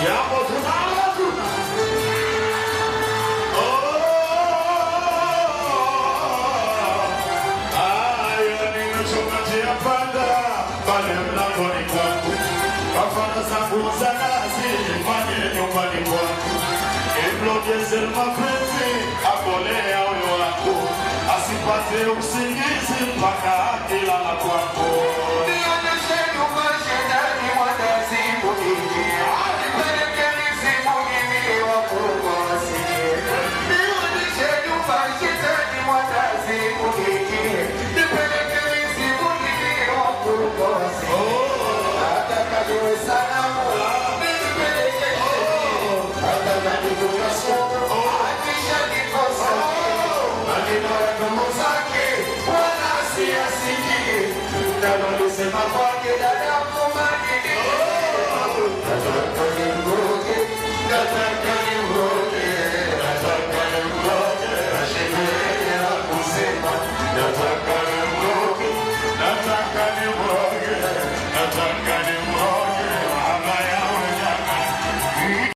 Yapo tunatuna. Pale mlangoni kwangu kafanya zangu za kazi fanye nyumbani kwangu imlogeze mapenzi akolea huyo wako asipate usingizi mpaka akilala kwako nionyeshe nyumba sheda